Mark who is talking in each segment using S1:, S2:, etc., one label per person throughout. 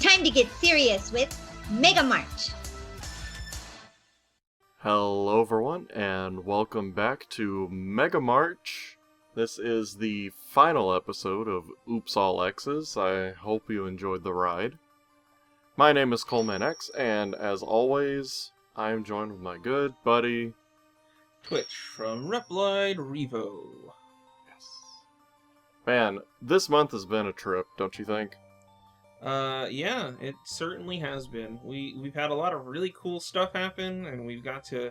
S1: Time to get serious with Mega March.
S2: Hello everyone, and welcome back to Mega March. This is the final episode of Oops All X's. I hope you enjoyed the ride. My name is Coleman X, and as always, I am joined with my good buddy...
S3: Twitch from Replied REVO.
S2: Yes. Man, this month has been a trip, don't you think?
S3: Yeah, it certainly has been. We've had a lot of really cool stuff happen, and we've got to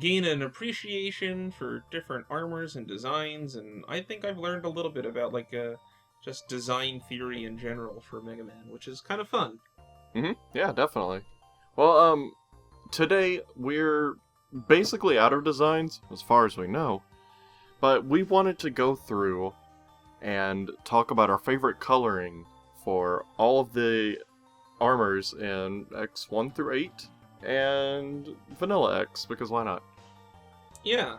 S3: gain an appreciation for different armors and designs, and I think I've learned a little bit about, just design theory in general for Mega Man, which is kind of fun.
S2: Yeah, definitely. Well, today we're basically out of designs, as far as we know, but we wanted to go through and talk about our favorite coloring for all of the armors in X1 through 8 and Vanilla X, because why not?
S3: Yeah,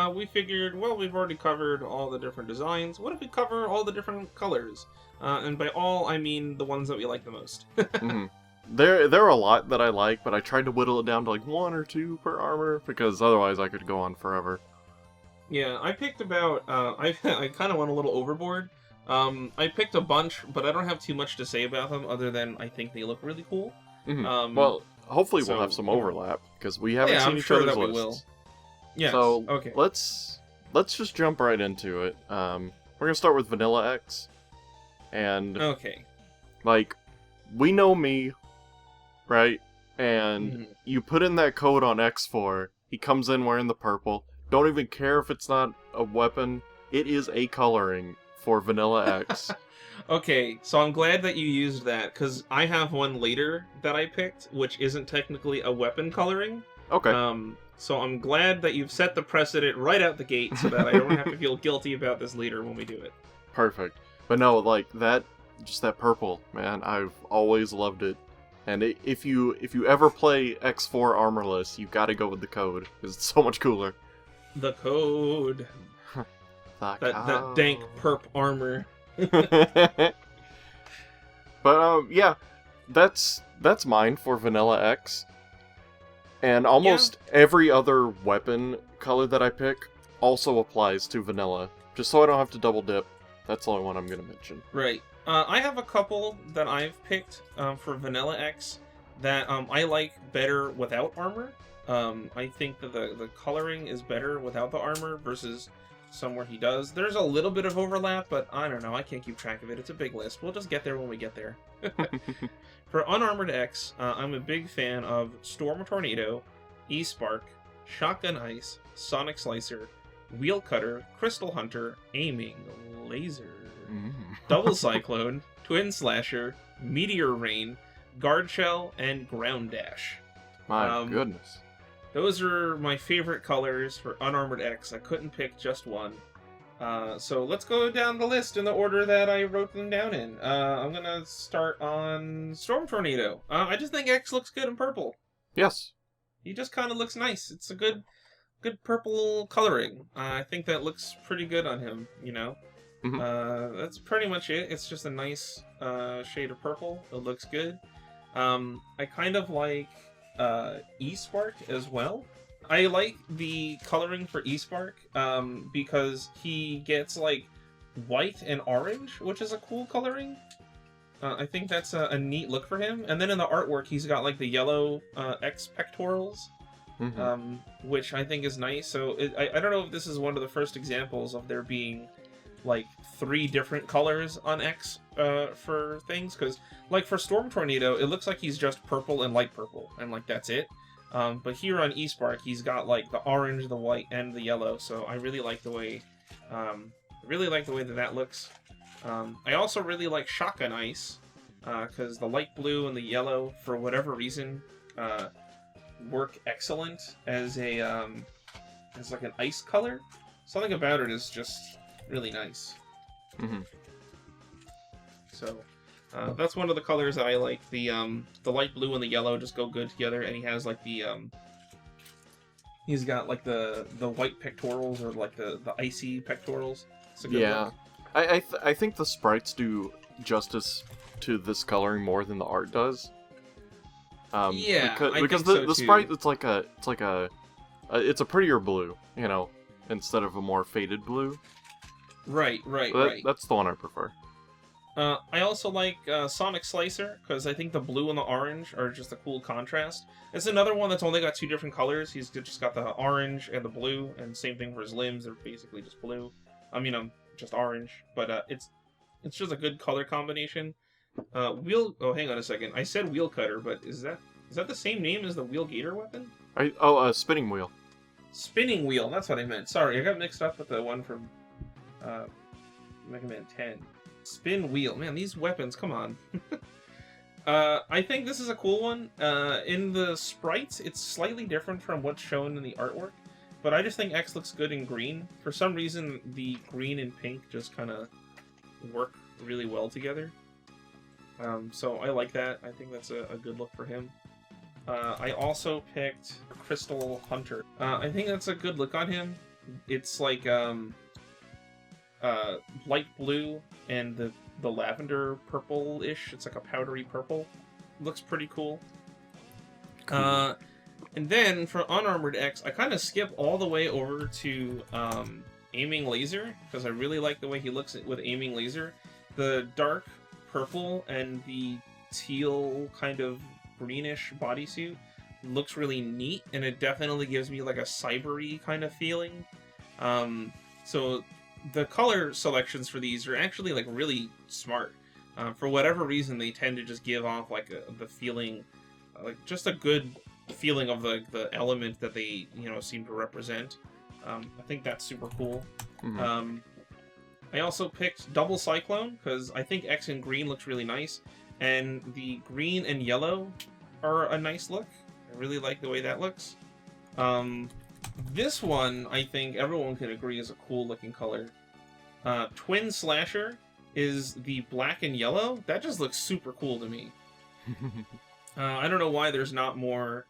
S3: we figured, well, we've already covered all the different designs. What if we cover all the different colors? And by all, I mean the ones that we like the most.
S2: There are a lot that I like, but I tried to whittle it down to like 1 or 2 per armor, because otherwise I could go on forever.
S3: Yeah, I picked about, I kind of went a little overboard. I picked a bunch, but I don't have too much to say about them, other than I think they look really cool.
S2: Well, hopefully we'll have some overlap, because we haven't seen each other's lists.
S3: Will. Yes,
S2: so,
S3: okay.
S2: let's just jump right into it. We're gonna start with Vanilla X. And,
S3: okay.
S2: We know me, right? And you put in that code on X4, he comes in wearing the purple. Don't even care if it's not a weapon. It is a coloring for Vanilla X.
S3: Okay, so I'm glad that you used that, because I have one later that I picked, which isn't technically a weapon coloring.
S2: Okay.
S3: So I'm glad that you've set the precedent right out the gate, so that I don't have to feel guilty about this later when we do it.
S2: Perfect. But no, that purple, man, I've always loved it. And if you ever play X4 armorless, you gotta go with the code, because it's so much cooler.
S3: The code. That dank perp armor.
S2: But yeah, that's mine for Vanilla X. And almost every other weapon color that I pick also applies to Vanilla, just so I don't have to double dip. That's the only one I'm gonna mention.
S3: Right. I have a couple that I've picked for Vanilla X that I like better without armor. I think that the coloring is better without the armor versus somewhere he does. There's a little bit of overlap, but I don't know. I can't keep track of it. It's a big list. We'll just get there when we get there. For Unarmored X, I'm a big fan of Storm Tornado, E-Spark, Shotgun Ice, Sonic Slicer, Wheel Cutter, Crystal Hunter, Aiming, Laser, Double Cyclone, Twin Slasher, Meteor Ring, Guard Shell, and Ground Dash.
S2: My goodness.
S3: Those are my favorite colors for Unarmored X. I couldn't pick just one. So let's go down the list in the order that I wrote them down in. I'm gonna start on Storm Tornado. I just think X looks good in purple.
S2: Yes.
S3: He just kind of looks nice. It's a good purple coloring. I think that looks pretty good on him, you know? That's pretty much it. It's just a nice shade of purple. It looks good. I kind of like E-Spark as well. I like the coloring for E-Spark because he gets white and orange, which is a cool coloring. I think that's a neat look for him. And then in the artwork, he's got the yellow X pectorals, which I think is nice. So I don't know if this is one of the first examples of there being 3 different colors on X for things, because for Storm Tornado, it looks like he's just purple and light purple, and that's it. But here on E-Spark, he's got the orange, the white, and the yellow. So I really like the way, that looks. I also really like Shotgun Ice, because the light blue and the yellow, for whatever reason, work excellent as an ice color. Something about it is just really nice. So that's one of the colors that I like. The light blue and the yellow just go good together, and he has he's got the white pectorals, or the icy pectorals. It's a good look.
S2: I think the sprites do justice to this coloring more than the art does.
S3: Yeah,
S2: because
S3: I think
S2: the
S3: so,
S2: sprite,
S3: too.
S2: it's a prettier blue, you know, instead of a more faded blue.
S3: Right.
S2: That's the one I prefer.
S3: I also like Sonic Slicer, because I think the blue and the orange are just a cool contrast. It's another one that's only got 2 different colors. He's just got the orange and the blue, and same thing for his limbs. They're basically just blue. Just orange. But it's just a good color combination. Oh, hang on a second. I said Wheel Cutter, but is that the same name as the Wheel Gator weapon?
S2: Spinning wheel.
S3: Spinning Wheel, that's what I meant. Sorry, I got mixed up with the one from Mega Man 10. Spin Wheel. Man, these weapons, come on. I think this is a cool one. In the sprites, it's slightly different from what's shown in the artwork, but I just think X looks good in green. For some reason, the green and pink just kind of work really well together. So I like that. I think that's a good look for him. I also picked Crystal Hunter. I think that's a good look on him. It's like light blue and the lavender purple-ish. It's like a powdery purple. Looks pretty cool. And then for Unarmored X, I kind of skip all the way over to Aiming Laser, because I really like the way he looks with Aiming Laser. The dark purple and the teal kind of greenish bodysuit looks really neat, and it definitely gives me like a cyber-y kind of feeling. So the color selections for these are actually like really smart. For whatever reason, they tend to just give off like the feeling, like just a good feeling of the element that they seem to represent. I think that's super cool.
S2: Mm-hmm.
S3: I also picked Double Cyclone because I think X in green looks really nice, and the green and yellow are a nice look. I really like the way that looks. This one, I think everyone can agree, is a cool looking color. Twin Slasher is the black and yellow. That just looks super cool to me. I don't know why there's not more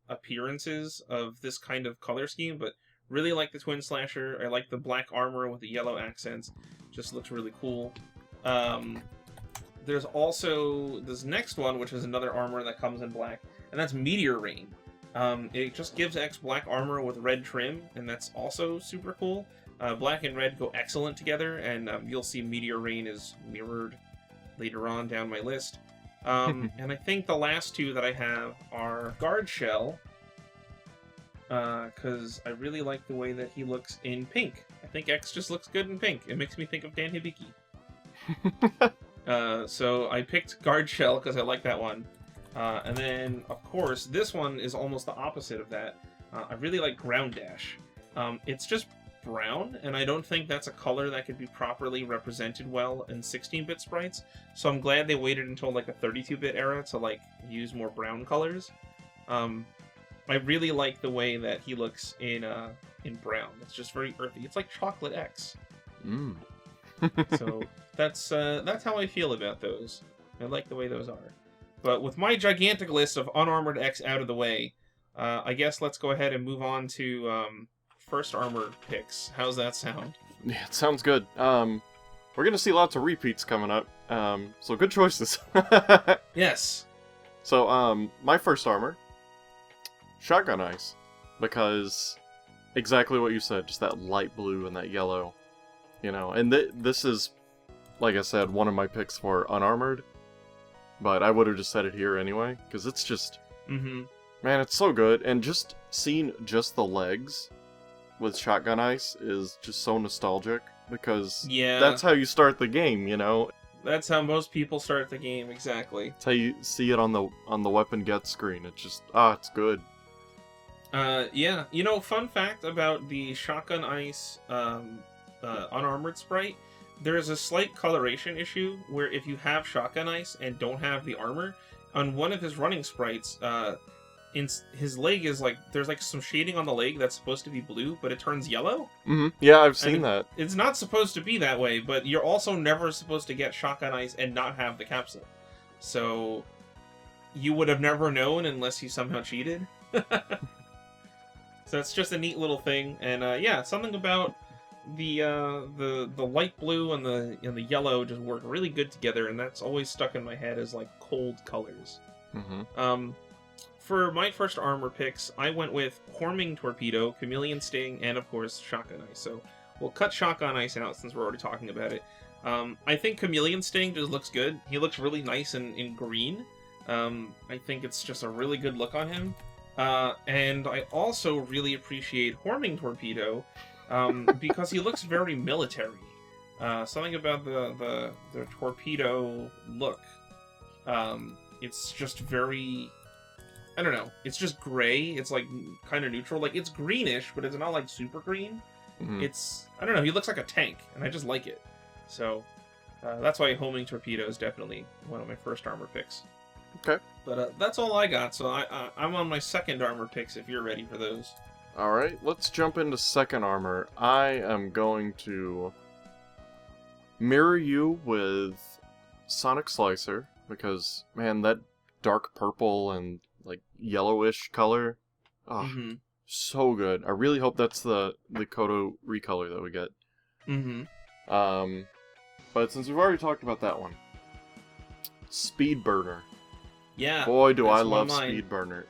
S3: appearances of this kind of color scheme, but really like the Twin Slasher. I like the black armor with the yellow accents. Just looks really cool. There's also this next one, which is another armor that comes in black, and that's Meteor Ring. It just gives X black armor with red trim, and that's also super cool. Black and red go excellent together, and you'll see Meteor Rain is mirrored later on down my list. And I think the last 2 that I have are Guard Shell, because I really like the way that he looks in pink. I think X just looks good in pink. It makes me think of Dan Hibiki. So I picked Guard Shell because I like that one. And then, of course, this one is almost the opposite of that. I really like Ground Dash. It's just brown, and I don't think that's a color that could be properly represented well in 16-bit sprites. So I'm glad they waited until like a 32-bit era to use more brown colors. I really like the way that he looks in brown. It's just very earthy. It's like Chocolate X. So that's how I feel about those. I like the way those are. But with my gigantic list of Unarmored X out of the way, I guess let's go ahead and move on to first armor picks. How's that sound?
S2: Yeah, it sounds good. We're gonna see lots of repeats coming up. So good choices.
S3: Yes.
S2: So my first armor, Shotgun Ice, because exactly what you said, just that light blue and that yellow, and this is, like I said, one of my picks for Unarmored, but I would have just said it here anyway, because it's just, man, it's so good, and just seeing just the legs with Shotgun Ice is just so nostalgic, because that's how you start the game,
S3: That's how most people start the game, exactly.
S2: That's how you see it on the weapon get screen. It's just, it's good.
S3: Yeah. Fun fact about the Shotgun Ice Unarmored sprite, there's a slight coloration issue where if you have Shotgun Ice and don't have the armor, on one of his running sprites, his leg is there's some shading on the leg that's supposed to be blue, but it turns yellow.
S2: Yeah, I've seen that.
S3: It's not supposed to be that way, but you're also never supposed to get Shotgun Ice and not have the capsule. So you would have never known unless you somehow cheated. So it's just a neat little thing, and something about the light blue and the yellow just work really good together, and that's always stuck in my head as like cold colors.
S2: Mm-hmm.
S3: For my first armor picks, I went with Horming Torpedo, Chameleon Sting, and of course Shotgun Ice. So we'll cut Shotgun Ice out since we're already talking about it. I think Chameleon Sting just looks good. He looks really nice in green. I think it's just a really good look on him. And I also really appreciate Horming Torpedo because he looks very military. Something about the torpedo look. It's just very... I don't know. It's just gray. It's like kind of neutral. Like it's greenish, but it's not like super green.
S2: Mm-hmm.
S3: It's... I don't know. He looks like a tank, and I just like it. So that's why Homing Torpedo is definitely one of my first armor picks.
S2: Okay.
S3: But that's all I got, so I'm on my second armor picks if you're ready for those.
S2: Alright, let's jump into second armor. I am going to mirror you with Sonic Slicer, because, man, that dark purple and, like, yellowish color, so good. I really hope that's the Kodo recolor that we get. But since we've already talked about that one, Speed Burner.
S3: Yeah.
S2: Boy, do I love Speed Burner.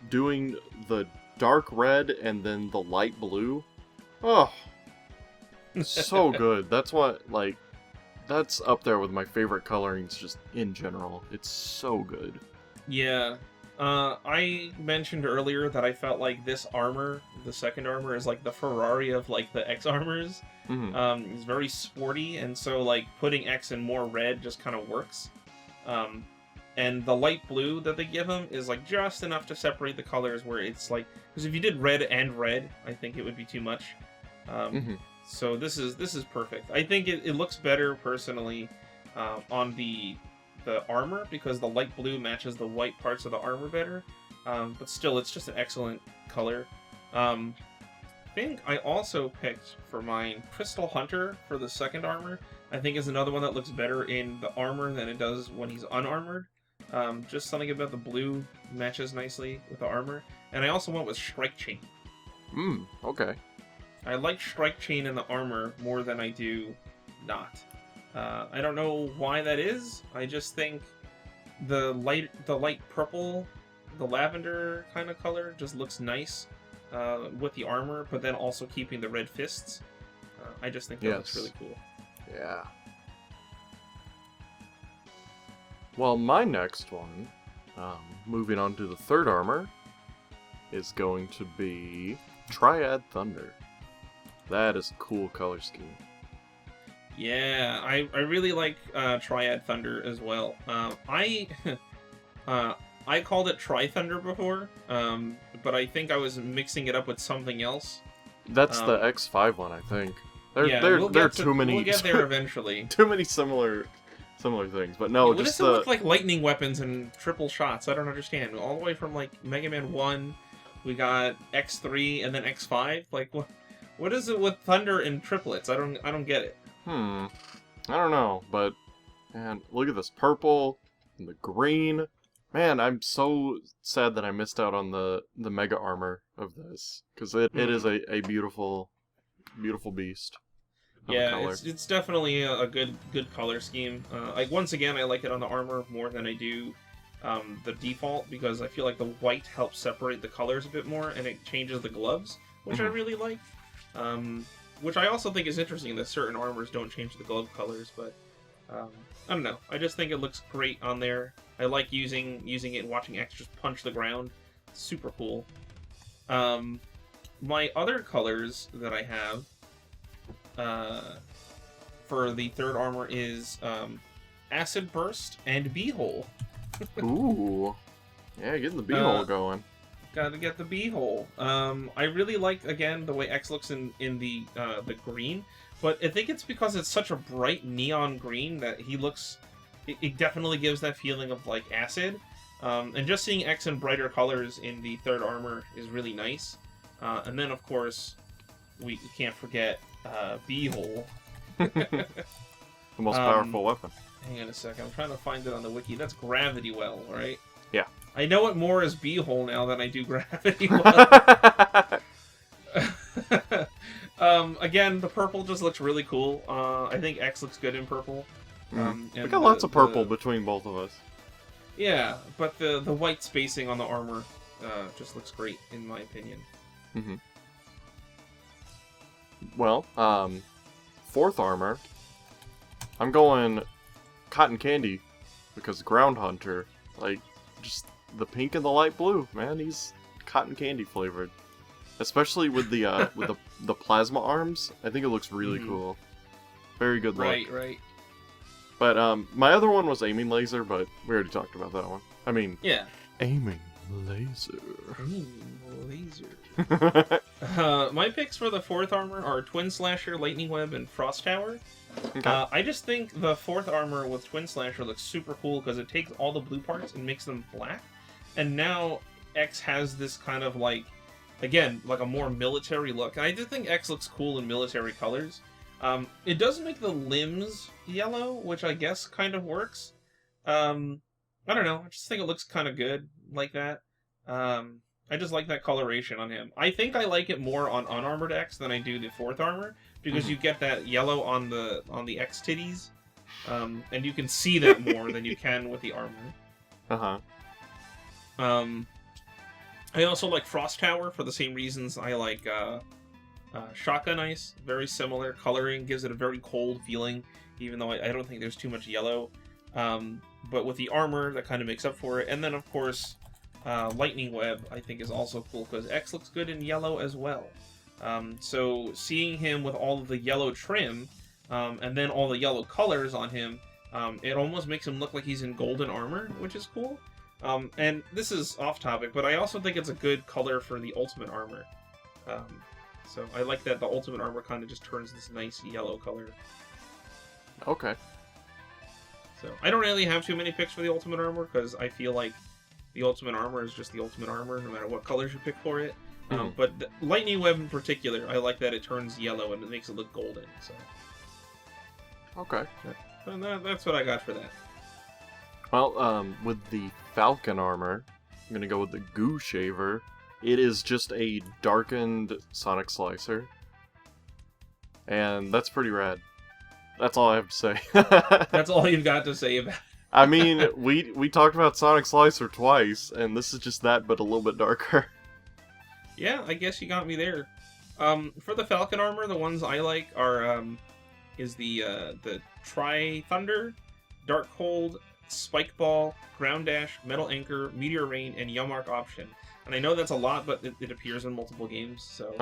S2: Doing the dark red and then the light blue. Oh, so good. That's that's up there with my favorite colorings just in general. It's so good.
S3: Yeah. I mentioned earlier that I felt like this armor, the second armor, is like the Ferrari of like the X armors. It's very sporty, and so like putting X in more red just kind of works. And the light blue that they give him is like just enough to separate the colors where it's like, because if you did red and red, I think it would be too much. So this is perfect. I think it looks better personally on the armor because the light blue matches the white parts of the armor better. But still, it's just an excellent color. I think I also picked for mine Crystal Hunter for the second armor. I think is another one that looks better in the armor than it does when he's unarmored. Just something about the blue matches nicely with the armor. And I also went with Strike Chain.
S2: Okay.
S3: I like Strike Chain in the armor more than I do not. I don't know why that is. I just think the light purple, the lavender kind of color just looks nice with the armor, but then also keeping the red fists. I just think that looks really cool.
S2: Yeah. Well, my next one, moving on to the third armor, is going to be Triad Thunder. That is a cool color scheme.
S3: Yeah, I really like Triad Thunder as well. I called it Tri-Thunder before, but I think I was mixing it up with something else.
S2: That's the X5 one, I think. There are too many.
S3: We'll get there eventually.
S2: Too many similar things, but no,
S3: what
S2: just
S3: does it look like lightning weapons and triple shots? I don't understand. All the way from like Mega Man 1, we got X3 and then X5. Like what is it with thunder and triplets? I don't get it.
S2: I don't know, but man, look at this purple and the green. Man, I'm so sad that I missed out on the mega armor of this, because it is a beautiful beast.
S3: Yeah, it's definitely a good color scheme. Like once again, I like it on the armor more than I do the default, because I feel like the white helps separate the colors a bit more, and it changes the gloves, which I really like. Which I also think is interesting that certain armors don't change the glove colors, but I don't know. I just think it looks great on there. I like using it and watching X just punch the ground. It's super cool. My other colors that I have for the third armor is Acid Burst and Beehole.
S2: Ooh. Yeah, getting the Beehole going.
S3: Gotta get the Beehole. I really like, again, the way X looks in the green, but I think it's because it's such a bright neon green that he looks... It definitely gives that feeling of, like, acid. And just seeing X in brighter colors in the third armor is really nice. And then, of course, we can't forget Beehole.
S2: The most powerful weapon.
S3: Hang on a second. I'm trying to find it on the wiki. That's Gravity Well, right?
S2: Yeah.
S3: I know it more as Beehole now than I do Gravity Well. Again, the purple just looks really cool. I think X looks good in purple.
S2: We got lots of purple between both of us.
S3: Yeah, but the white spacing on the armor just looks great, in my opinion.
S2: Mm-hmm. Well, 4th armor, I'm going cotton candy, because Ground Hunter, like, just the pink and the light blue, man, he's cotton candy flavored. Especially with the with the plasma arms, I think it looks really cool. Very good look.
S3: Right.
S2: But my other one was aiming laser, but we already talked about that one. I mean,
S3: yeah,
S2: aiming laser.
S3: My picks for the 4th armor are Twin Slasher, Lightning Web, and Frost Tower.
S2: Okay.
S3: I just think the 4th armor with Twin Slasher looks super cool because it takes all the blue parts and makes them black. And now X has this kind of like, again, like a more military look. And I do think X looks cool in military colors. It does make the limbs yellow, which I guess kind of works. I don't know. I just think it looks kind of good like that. I just like that coloration on him. I think I like it more on unarmored X than I do the 4th armor, because you get that yellow on the X titties, and you can see that more than you can with the armor. I also like Frost Tower for the same reasons I like Shotgun Ice. Very similar coloring, gives it a very cold feeling, even though I don't think there's too much yellow. But with the armor, that kind of makes up for it. And then, of course, Lightning Web, I think, is also cool, because X looks good in yellow as well. So seeing him with all of the yellow trim, and then all the yellow colors on him, it almost makes him look like he's in golden armor, which is cool. And this is off topic, but I also think it's a good color for the ultimate armor. So I like that the ultimate armor kind of just turns this nice yellow color.
S2: Okay.
S3: So I don't really have too many picks for the ultimate armor, because I feel like the ultimate armor is just the ultimate armor, no matter what colors you pick for it. But the Lightning Web in particular, I like that it turns yellow and it makes it look golden. So.
S2: Okay.
S3: And that's what I got for that.
S2: Well, with the Falcon Armor, I'm gonna go with the Goo Shaver. It is just a darkened Sonic Slicer. And that's pretty rad. That's all I have to say.
S3: That's all you've got to say about it.
S2: I mean, we talked about Sonic Slicer twice, and this is just that, but a little bit darker.
S3: Yeah, I guess you got me there. For the Falcon Armor, the ones I like are is the Triad Thunder, Dark Hold, Spike Ball, Ground Dash, Metal Anchor, Meteor Ring, and Yamark Option. And I know that's a lot, but it appears in multiple games, so...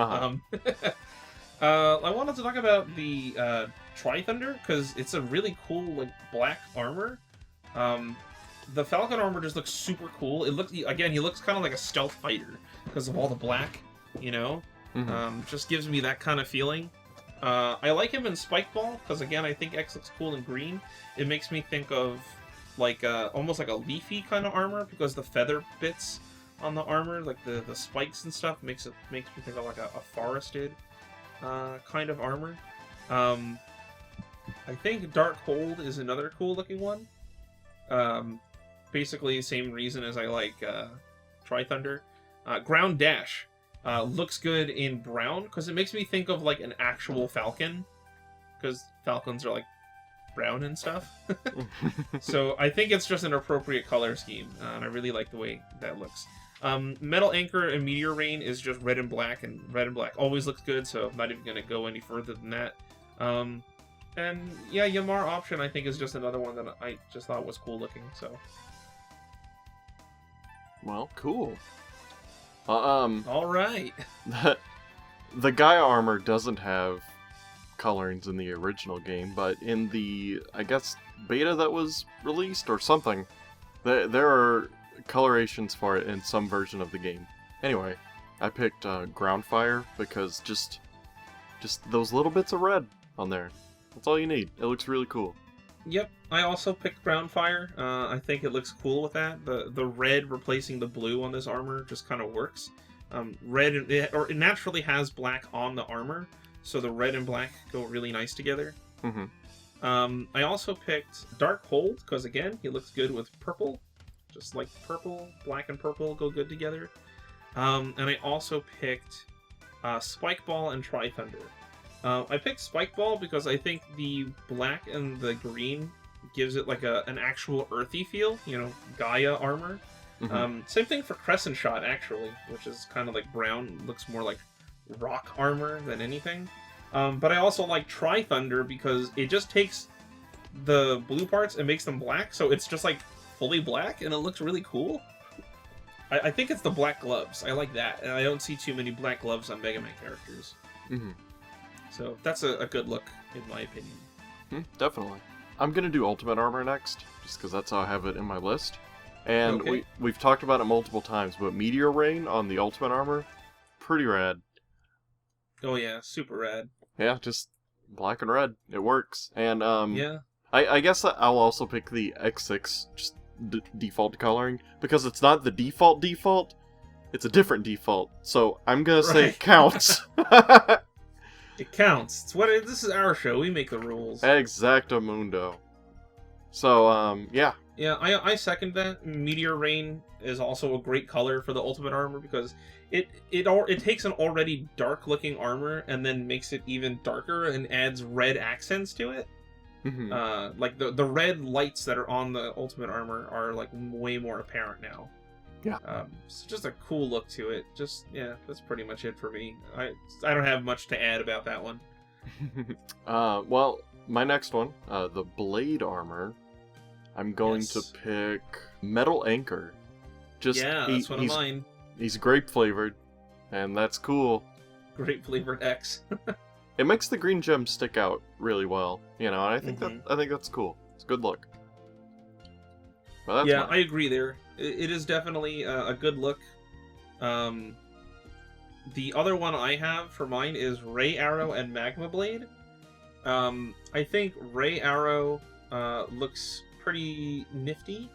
S3: I wanted to talk about the Triad Thunder, because it's a really cool, like, black armor. The Falcon Armor just looks super cool. It looks, again, he looks kind of like a stealth fighter, because of all the black, you know? Just gives me that kind of feeling. I like him in Spike Ball, because again, I think X looks cool in green. It makes me think of, like, almost like a leafy kind of armor, because the feather bits on the armor, like the spikes and stuff, makes me think of like a forested kind of armor. I think Dark Hold is another cool looking one. Basically, same reason as I like Triad Thunder. Ground Dash looks good in brown, because it makes me think of like an actual falcon, because falcons are like brown and stuff. So I think it's just an appropriate color scheme, and I really like the way that looks. Metal Anchor and Meteor Rain is just red and black, and red and black always looks good, so I'm not even going to go any further than that. And yeah, Yamar Option I think is just another one that I just thought was cool looking, so.
S2: Well, cool.
S3: Alright.
S2: The Gaia Armor doesn't have colorings in the original game, but in the, I guess, beta that was released or something, there are colorations for it in some version of the game. Anyway, I picked Ground Fire because just those little bits of red on there. That's all you need. It looks really cool.
S3: Yep, I also picked Ground Fire. I think it looks cool with that. The red replacing the blue on this armor just kind of works. It naturally has black on the armor, so the red and black go really nice together. I also picked Dark Hold because again, he looks good with purple. Just like purple, black and purple go good together. And I also picked Spike Ball and Triad Thunder. I picked Spike Ball because I think the black and the green gives it like an actual earthy feel, you know, Gaia armor. Same thing for Crescent Shot, actually, which is kind of like brown, looks more like rock armor than anything. But I also like Triad Thunder because it just takes the blue parts and makes them black, so it's just like fully black, and it looks really cool. I think it's the black gloves. I like that, and I don't see too many black gloves on Mega Man characters. So that's a good look, in my opinion.
S2: Definitely. I'm gonna do Ultimate Armor next, just because that's how I have it in my list. And
S3: Okay.
S2: we've talked about it multiple times, but Meteor Ring on the Ultimate Armor, pretty rad.
S3: Oh yeah, super rad.
S2: Yeah, just black and red. It works. And
S3: Yeah.
S2: I guess I'll also pick the X6 just default coloring, because it's not the default, it's a different default. So I'm gonna say it counts.
S3: It counts. It's this is our show. We make the rules.
S2: Exactamundo. So yeah.
S3: Yeah, I second that. Meteor Rain is also a great color for the Ultimate Armor because it takes an already dark looking armor and then makes it even darker and adds red accents to it. Like the red lights that are on the Ultimate Armor are like way more apparent now.
S2: Yeah.
S3: So just a cool look to it. Just yeah, that's pretty much it for me. I don't have much to add about that one.
S2: Well, my next one, the Blade Armor. I'm going to pick Metal Anchor.
S3: Yeah, that's one of mine.
S2: He's grape flavored, and that's cool.
S3: Grape flavored X.
S2: It makes the green gem stick out really well, you know. And I think that's cool. It's a good look. Well, that's
S3: I agree there. It is definitely a good look. The other one I have for mine is Ray Arrow and Magma Blade. I think Ray Arrow looks pretty nifty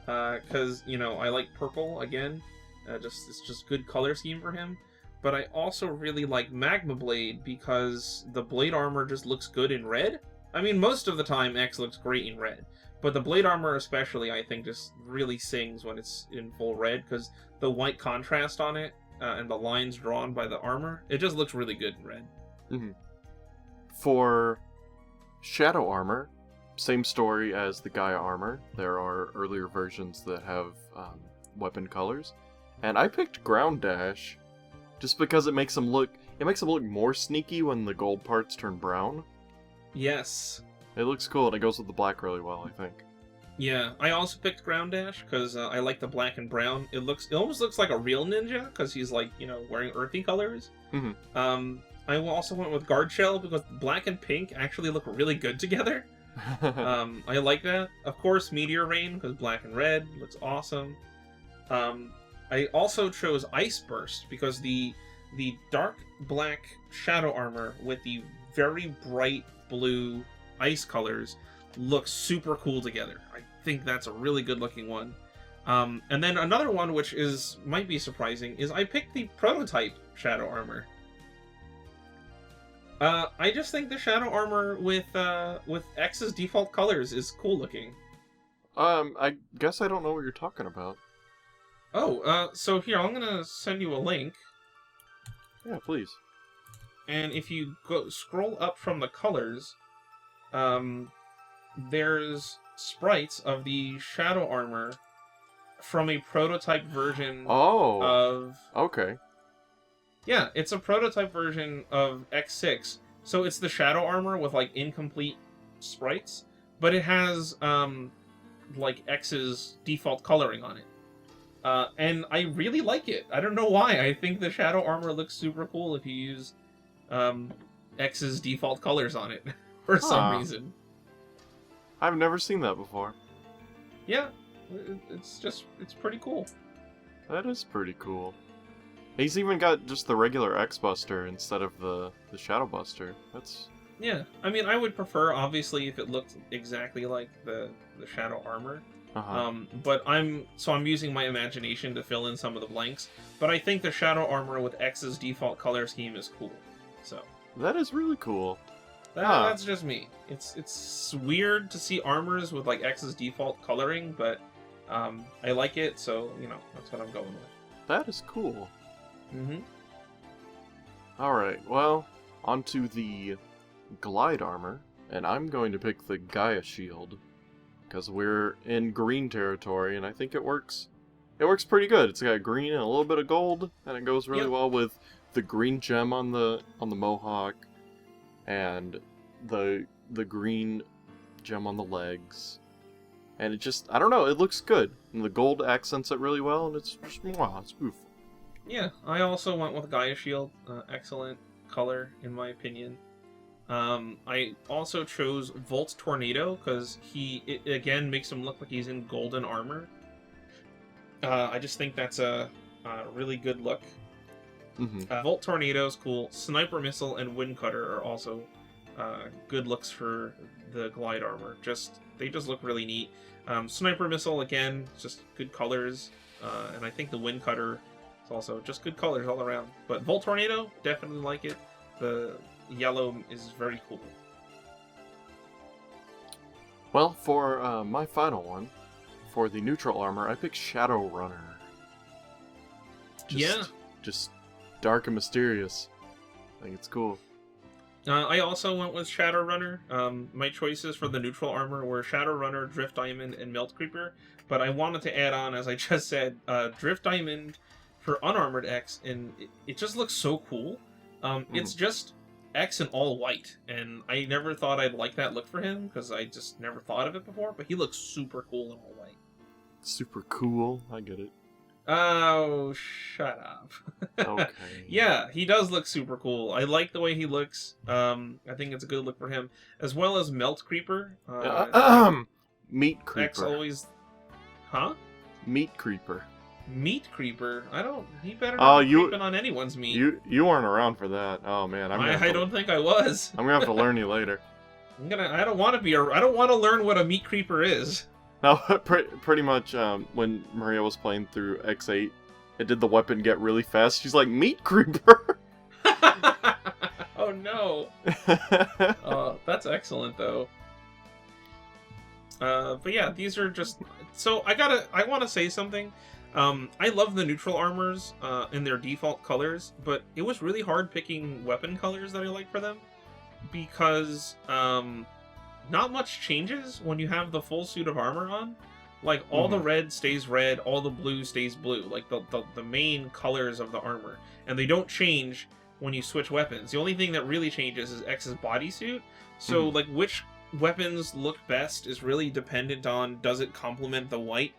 S3: because you know I like purple again. It's just good color scheme for him. But I also really like Magma Blade because the blade armor just looks good in red. I mean, most of the time X looks great in red, but the blade armor especially I think just really sings when it's in full red because the white contrast on it and the lines drawn by the armor, it just looks really good in red.
S2: For Shadow Armor, same story as the Gaia Armor. There are earlier versions that have weapon colors, and I picked Ground Dash just because it makes them look more sneaky when the gold parts turn brown.
S3: Yes.
S2: It looks cool, and it goes with the black really well, I think.
S3: Yeah, I also picked Ground Dash because I like the black and brown. It almost looks like a real ninja because he's like, you know, wearing earthy colors. I also went with Guard Shell because black and pink actually look really good together. I like that. Of course, Meteor Rain because black and red looks awesome. I also chose Ice Burst because the dark black Shadow Armor with the very bright blue ice colors looks super cool together. I think that's a really good looking one. And then another one which might be surprising is I picked the prototype Shadow Armor. I just think the Shadow Armor with X's default colors is cool looking.
S2: I guess I don't know what you're talking about.
S3: Oh, so here, I'm gonna send you a link.
S2: Yeah, please.
S3: And if you scroll up from the colors, there's sprites of the Shadow Armor from a prototype version of...
S2: Okay.
S3: Yeah, it's a prototype version of X6. So it's the Shadow Armor with, like, incomplete sprites, but it has, like, X's default coloring on it. And I really like it. I don't know why. I think the Shadow Armor looks super cool if you use X's default colors on it for some reason.
S2: I've never seen that before.
S3: Yeah, it's pretty cool.
S2: That is pretty cool. He's even got just the regular X-Buster instead of the Shadow Buster. That's...
S3: Yeah, I mean, I would prefer, obviously, if it looked exactly like the Shadow Armor. But I'm using my imagination to fill in some of the blanks. But I think the Shadow Armor with X's default color scheme is cool. So
S2: that is really cool.
S3: That's just me. It's weird to see armors with like X's default coloring, but I like it, so you know that's what I'm going with.
S2: That is cool. All right. Well, onto the glide armor, and I'm going to pick the Gaia Shield because we're in green territory, and I think it works. It works pretty good. It's got green and a little bit of gold, and it goes really well with the green gem on the mohawk, and the green gem on the legs, and it just, I don't know, it looks good, and the gold accents it really well, and it's just, wow, it's beautiful.
S3: Yeah, I also went with Gaia Shield. Excellent color, in my opinion. I also chose Volt Tornado because it again makes him look like he's in golden armor. I just think that's a really good look. Volt Tornado is cool. Sniper Missile and Wind Cutter are also good looks for the glide armor. They just look really neat. Sniper Missile, again, just good colors. And I think the Wind Cutter is also just good colors all around. But Volt Tornado, definitely like it. The yellow is very cool.
S2: Well, for my final one, for the neutral armor, I picked Shadow Runner. Just dark and mysterious. I think it's cool.
S3: I also went with Shadow Runner. My choices for the neutral armor were Shadow Runner, Drift Diamond, and Melt Creeper. But I wanted to add on, as I just said, Drift Diamond for unarmored X, and it just looks so cool. It's just X in all white, and I never thought I'd like that look for him, because I just never thought of it before, but he looks super cool in all white.
S2: Super cool? I get it.
S3: Oh, shut up.
S2: Okay.
S3: Yeah, he does look super cool. I like the way he looks. I think it's a good look for him. As well as Melt Creeper.
S2: Meat Creeper.
S3: X always... Huh?
S2: Meat Creeper.
S3: Meat Creeper? He better not be creeping on anyone's meat.
S2: You weren't around for that. Oh, man.
S3: I don't think I was.
S2: I'm gonna have to learn you later.
S3: I don't want to learn what a Meat Creeper is.
S2: No, pretty much when Maria was playing through X8, it did the weapon get really fast. She's like, Meat Creeper!
S3: Oh no. That's excellent though. But yeah, these are just... So I want to say something. I love the neutral armors in their default colors, but it was really hard picking weapon colors that I like for them. Because... not much changes when you have the full suit of armor on. Like, all the red stays red, all the blue stays blue. Like, the main colors of the armor. And they don't change when you switch weapons. The only thing that really changes is X's bodysuit. So, like, which weapons look best is really dependent on, does it complement the white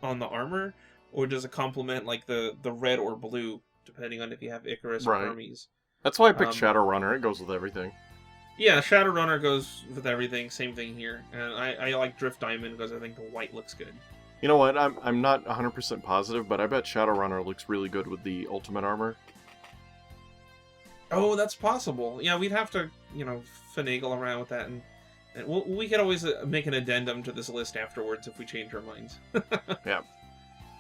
S3: on the armor? Or does it complement, like, the red or blue, depending on if you have Icarus or Hermes.
S2: That's why I picked Shadowrunner. It goes with everything.
S3: Yeah, Shadowrunner goes with everything. Same thing here. And I like Drift Diamond because I think the white looks good.
S2: You know what? I'm not 100% positive, but I bet Shadowrunner looks really good with the ultimate armor.
S3: Oh, that's possible. Yeah, we'd have to, finagle around with that. And we could always make an addendum to this list afterwards if we change our minds.
S2: Yeah.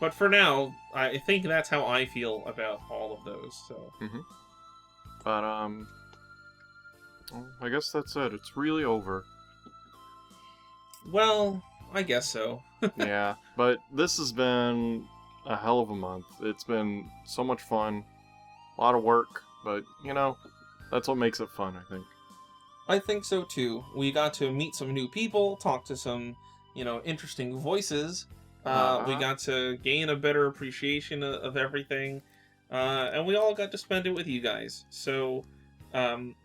S3: But for now, I think that's how I feel about all of those. So.
S2: But, I guess that's it. It's really over.
S3: Well, I guess so.
S2: Yeah, but this has been a hell of a month. It's been so much fun. A lot of work, but, that's what makes it fun, I think.
S3: I think so, too. We got to meet some new people, talk to some, interesting voices. We got to gain a better appreciation of everything. And we all got to spend it with you guys. So...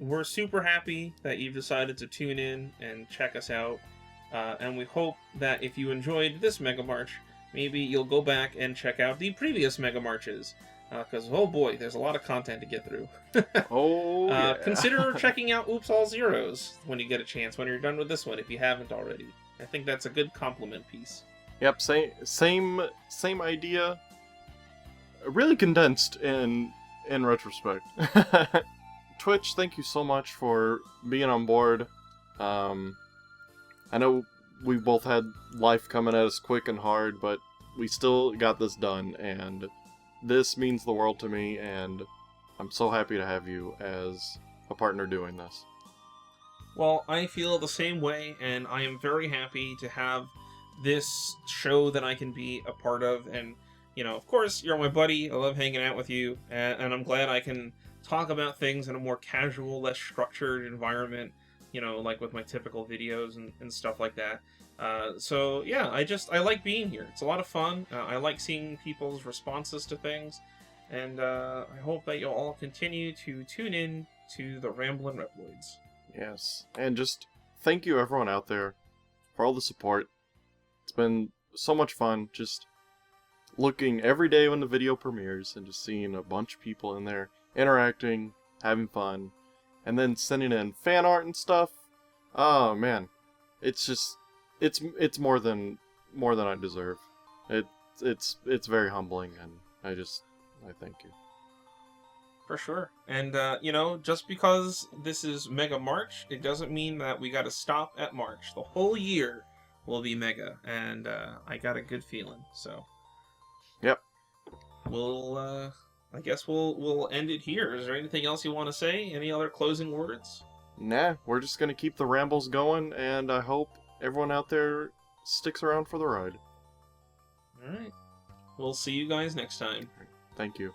S3: we're super happy that you've decided to tune in and check us out, and we hope that if you enjoyed this Mega March, maybe you'll go back and check out the previous Mega Marches, because oh boy, there's a lot of content to get through.
S2: Yeah.
S3: Consider checking out Oops All Zeros when you get a chance, when you're done with this one, if you haven't already. I think that's a good compliment piece.
S2: Yep, same idea, really condensed in retrospect. Twitch, thank you so much for being on board. I know we both had life coming at us quick and hard, but we still got this done, and this means the world to me, and I'm so happy to have you as a partner doing this.
S3: Well, I feel the same way, and I am very happy to have this show that I can be a part of, and, of course, you're my buddy, I love hanging out with you, and I'm glad I can talk about things in a more casual, less structured environment, you know, like with my typical videos and stuff like that. So yeah, I like being here. It's a lot of fun. I like seeing people's responses to things, and I hope that you'll all continue to tune in to the Ramblin' Reploids.
S2: Yes, and just thank you everyone out there for all the support. It's been so much fun just looking every day when the video premieres and just seeing a bunch of people in there interacting, having fun, and then sending in fan art and stuff. Oh man, it's just it's more than I deserve. It's very humbling, and I thank you.
S3: For sure. And, you know, just because this is Mega March, it doesn't mean that we gotta stop at March. The whole year will be Mega, and I got a good feeling, so...
S2: Yep.
S3: I guess we'll end it here. Is there anything else you want to say? Any other closing words?
S2: Nah, we're just gonna keep the rambles going, and I hope everyone out there sticks around for the ride.
S3: Alright. We'll see you guys next time.
S2: Thank you.